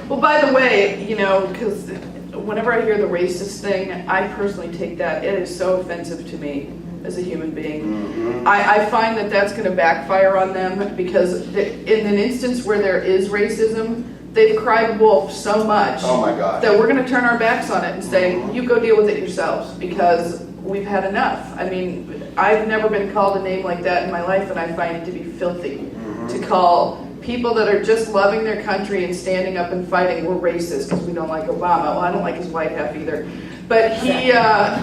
Well, by the way, you know, because whenever I hear the racist thing, I personally take that, it is so offensive to me as a human being. I find that that's going to backfire on them because in an instance where there is racism, they've cried wolf so much that we're going to turn our backs on it and say, you go deal with it yourselves because we've had enough. I mean, I've never been called a name like that in my life, and I find it to be filthy to call people that are just loving their country and standing up and fighting, we're racist because we don't like Obama. Well, I don't like his white half either. But he, you know,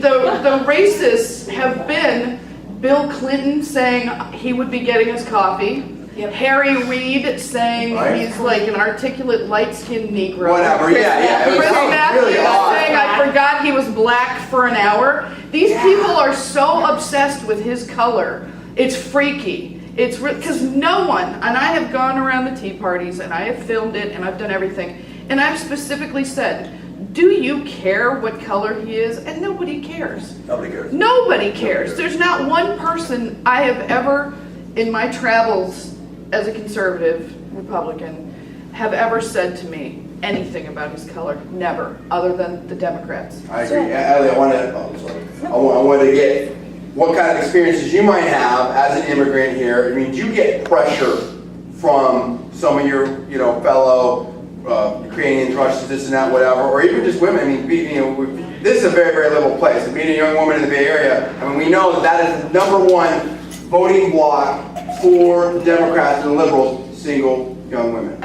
the racists have been Bill Clinton saying he would be getting us coffee. Yep. Harry Reid saying he's like an articulate, light-skinned Negro. Whatever, Chris Matthews really saying I forgot he was black for an hour. These people are so obsessed with his color. It's freaky. It's because no one, and I have gone around the tea parties and I have filmed it and I've done everything, and I've specifically said, do you care what color he is? And nobody cares. Nobody cares. Nobody cares. There's not one person I have ever, in my travels as a conservative Republican, have ever said to me anything about his color. Never, other than the Democrats. I agree. Ellie, I wanted to get what kind of experiences you might have as an immigrant here. I mean, do you get pressure from some of your, fellow Ukrainians, Russians, this and that, whatever, or even just women? I mean, this is a very, very liberal place. And being a young woman in the Bay Area, I mean, we know that is the #1 voting bloc for the Democrats and the liberals, single young women,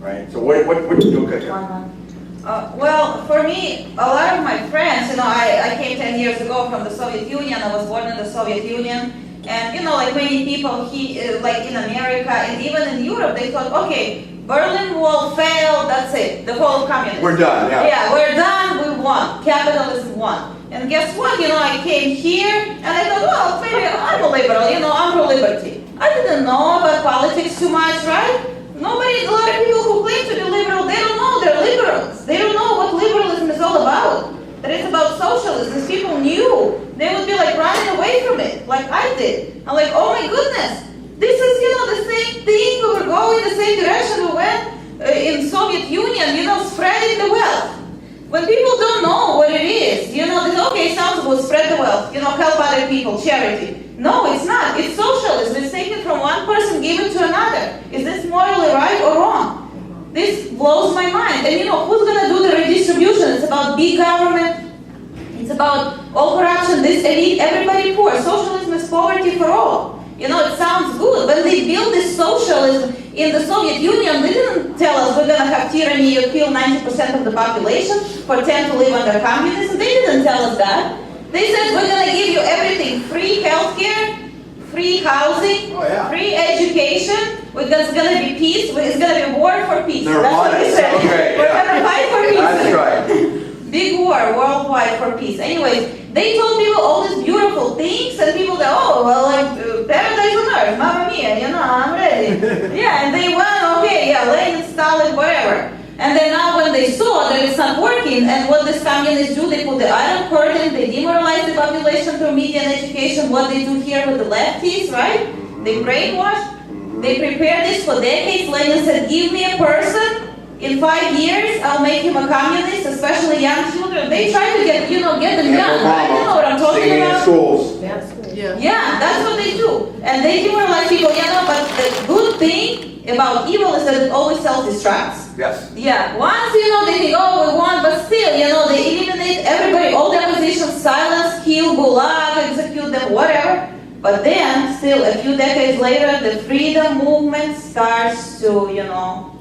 right? So what do you do? Well, for me, a lot of my friends, I came 10 years ago from the Soviet Union. I was born in the Soviet Union. And, like many people, like in America and even in Europe, they thought, okay, Berlin Wall failed, that's it, the whole communism. We're done, yeah. Yeah, we're done, we won, capitalism won. And guess what, I came here and I thought, well, maybe I'm a liberal, I'm for liberty. I didn't know about politics too much, right? A lot of people who claim to be liberal, they don't know they're liberals. They don't know what liberalism is all about. That it's about socialism. If people knew, they would be like running away from it, like I did. I'm like, oh my goodness, this is, the same thing. We were going the same direction we went in Soviet Union, spreading the wealth. When people don't know what it is, they say, okay, sounds good, spread the wealth, help other people, charity. No, it's not. It's socialism. It's taken from one person, given to another. Is this morally right or wrong? This blows my mind. And who's going to do the redistribution? It's about big government. It's about all corruption, this elite, everybody poor. Socialism is poverty for all. It sounds good. When they built this socialism in the Soviet Union, they didn't tell us we're going to have tyranny, you kill 90% of the population, pretend to live under communism. They didn't tell us that. They said we're going to give you everything, free healthcare, free housing, free education, it's going to be peace, it's going to be war for peace. That's what they said. Okay, we're going to fight for peace. That's right. Big war, worldwide for peace. Anyways, they told people all these beautiful things, and people said, oh, well, like, paradise on earth, mamma mia, I'm ready. Yeah, and they went, okay, yeah, Lenin, Stalin, whatever. And then now when they saw that it's not working, and what these communists do, they put the iron curtain, they demoralize the population through media and education, what they do here with the lefties, right? They brainwash, they prepare this for decades. Lenin said, give me a person, in 5 years, I'll make him a communist, especially young children. They try to get them young, right? You know what I'm talking about? Schools. Yeah, that's what they do. And they demoralize people, but the good thing about evil is that it always self-destructs. Yes. Yeah, once, they think, oh, we won, but still, they eliminate everybody, all the opposition, silence, kill, gulag, execute them, whatever. But then, still, a few decades later, the freedom movement starts to,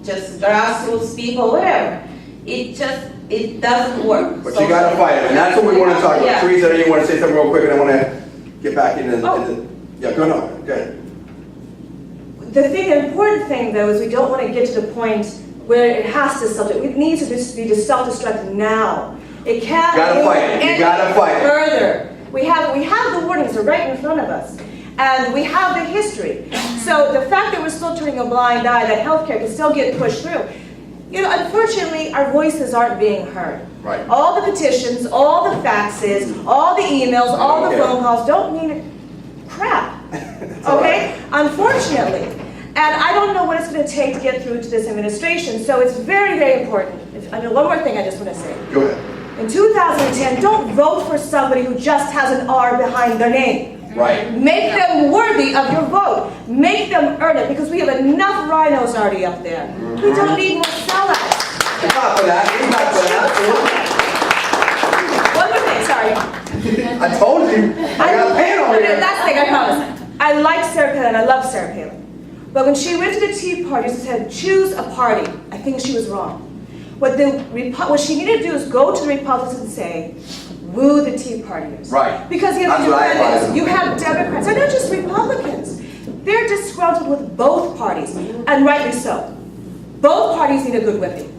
just grassroots people, whatever. It doesn't work. But you got to fight it, and that's what we want to talk about. Teresa, you want to say something real quick, and I want to get back into yeah, go on. Go ahead. The important thing, though, is we don't want to get to the point where it has to self-destruct. It needs to be self-destruct now. It can't. You gotta fight it. You gotta fight it. Further. We have the warnings are right in front of us, and we have the history. So the fact that we're still turning a blind eye, that healthcare can still get pushed through. Unfortunately, our voices aren't being heard. Right. All the petitions, all the faxes, all the emails, all the phone calls don't mean crap. Okay? Unfortunately. And I don't know what it's going going to take to get through to this administration. So it's very, very important. One more thing I just want to say. Go ahead. In 2010, don't vote for somebody who just has an R behind their name. Right. Make them worthy of your vote. Make them earn it, because we have enough rhinos already up there. We don't need more sellouts. It's not for that. It's not for that. One more thing, sorry. I told you. I got a pan over here. Last thing, I promise. I like Sarah Palin. I love Sarah Palin. But when she went to the Tea Party, she said, choose a party. I think she was wrong. What she needed to do is go to the Republicans and say, woo the Tea Partiers. Right. Because you have independents, you have Democrats, and not just Republicans. They're disgruntled with both parties, and rightly so. Both parties need a good whipping.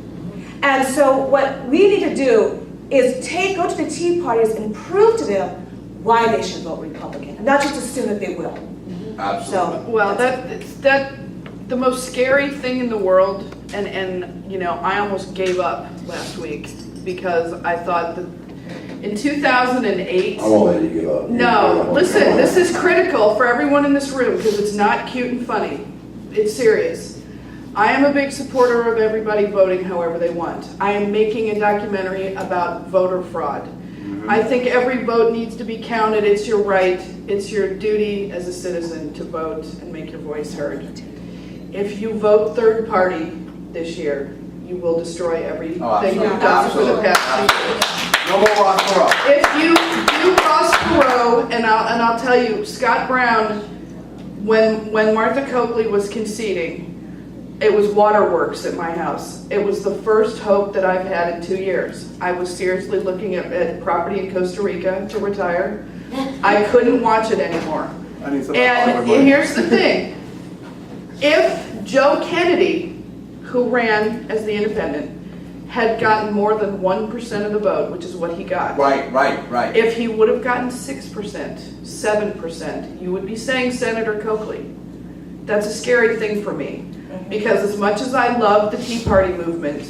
And so what we need to do is go to the Tea Partiers and prove to them why they should vote Republican, and not just assume that they will. Absolutely. So, Well, that the most scary thing in the world, and you know, I almost gave up last week because I thought that in 2008. I won't let you give up. No, listen, this is critical for everyone in this room because it's not cute and funny. It's serious. I am a big supporter of everybody voting however they want. I am making a documentary about voter fraud. I think every vote needs to be counted. It's your right. It's your duty as a citizen to vote and make your voice heard. If you vote third party this year, you will destroy everything you've done for the past 2 years. No more Ross Perot. If you do Ross Perot, and I'll tell you, Scott Brown, when Martha Coakley was conceding, it was waterworks at my house. It was the first hope that I've had in 2 years. I was seriously looking at property in Costa Rica to retire. I couldn't watch it anymore. And here's the thing. If Joe Kennedy, who ran as the independent, had gotten more than 1% of the vote, which is what he got. Right. If he would have gotten 6%, 7%, you would be saying Senator Coakley. That's a scary thing for me. Because as much as I love the Tea Party movement,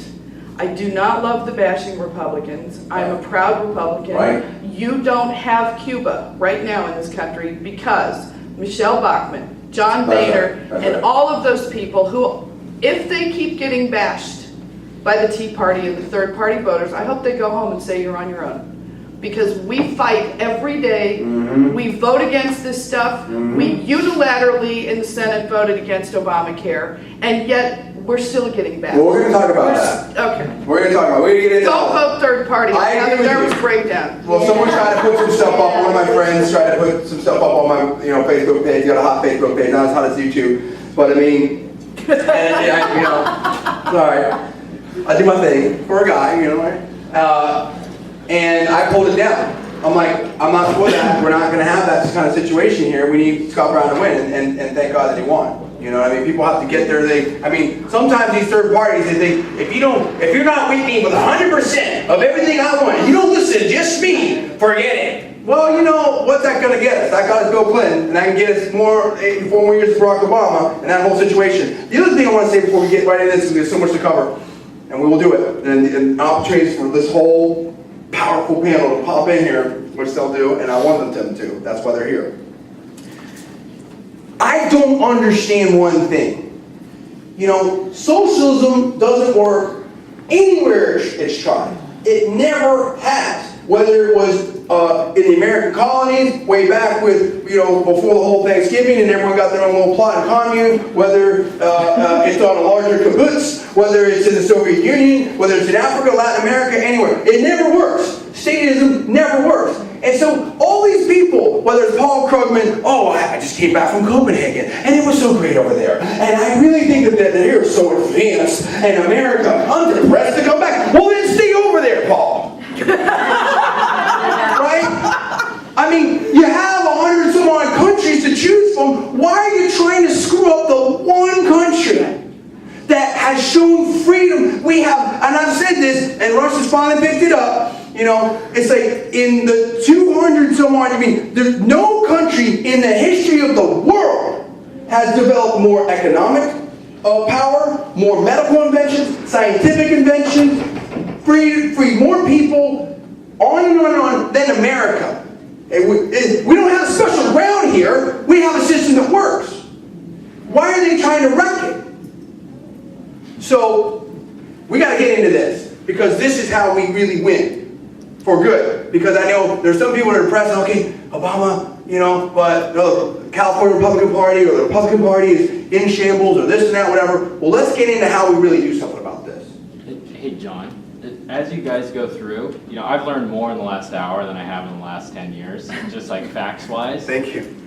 I do not love the bashing Republicans. I'm a proud Republican. Right. You don't have Cuba right now in this country because Michelle Bachmann, John Boehner, and all of those people who, if they keep getting bashed by the Tea Party and the third party voters, I hope they go home and say you're on your own. Because we fight every day, we vote against this stuff, we unilaterally in the Senate voted against Obamacare, and yet we're still getting bashed. Well, we're going to talk about that. Okay. We're going to talk about it. We're going to get into Don't vote third party. I Have agree a with nervous you. breakdown. Well, someone tried to put some stuff up. One of my friends tried to put some stuff up on my, Facebook page. Got a hot Facebook page. Not as hot as YouTube, but I mean, sorry, I do my thing for a guy, right? And I pulled it down. I'm like, I'm not for that. We're not going to have that kind of situation here. We need Scott Brown to win, and thank God that he won. You know what I mean? People have to get there. Sometimes these third parties, they think, if you're not with me with 100% of everything I want, you don't listen to just me, forget it. Well, what's that going to get us? That got us Bill Clinton, and that can get us 4 more years of Barack Obama, and that whole situation. The other thing I want to say before we get right into this, because there's so much to cover, and we will do it, and opportunities for this whole powerful panel to pop in here, which they'll do, and I want them to. That's why they're here. I don't understand one thing. Socialism doesn't work anywhere it's tried. It never has. Whether it was in the American colonies, way back with, before the whole Thanksgiving and everyone got their own little plot and commune, whether it's on a larger kibbutz, whether it's in the Soviet Union, whether it's in Africa, Latin America, anywhere. It never works. Statism never works. And so all these people, whether it's Paul Krugman, I just came back from Copenhagen, and it was so great over there. And I really think that here is so advanced, and America, I'm depressed to come back. Well, then stay over there, Paul. Right? I mean, you have 100 some odd countries to choose from. Why are you trying to screw up the one country that has shown freedom? We have, and I've said this, and Rush has finally picked it up. It's like in the 200 some odd, there's no country in the history of the world has developed more economic power, more medical inventions, scientific inventions, freed more people, on and on than America. We don't have a special ground here. We have a system that works. Why are they trying to wreck it? So we got to get into this because this is how we really win for good. Because I know there's some people that are pressing, okay, Obama, you know, but the California Republican Party or the Republican Party is in shambles or this and that, whatever. Well, let's get into how we really do something about this. Hey, John, as you guys go through, you know, I've learned more in the last hour than I have in the last 10 years, just like facts-wise. Thank you.